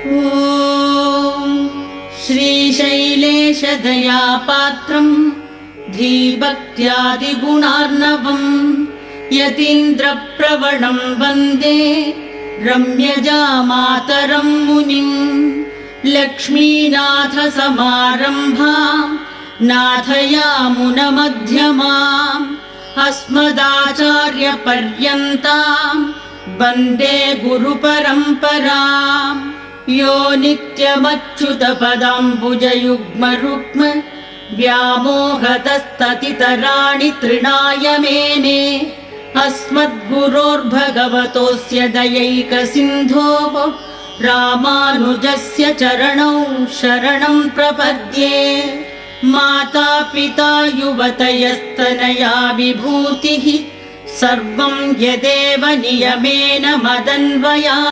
ॐ श्रीशैलेशदयापात्रम् धीभक्त्यादिगुणार्णवम् यतीन्द्रप्रवणम् वन्दे रम्यजामातरम् मुनिम् लक्ष्मीनाथसमारम्भाम् नाथयामुनमध्यमाम् अस्मदाचार्यपर्यन्ताम् वन्दे गुरुपरम्पराम् यो नित्यमच्युतपदाम्बुजयुग्मरुक्म व्यामोहतस्ततितराणि तृणाय मेने अस्मद्गुरोर्भगवतोऽस्य दयैकसिन्धोः रामानुजस्य चरणौ शरणं प्रपद्ये। माता पिता युवतयस्तनया विभूतिः सर्वं यदेव नियमेन मदन्वयानाम्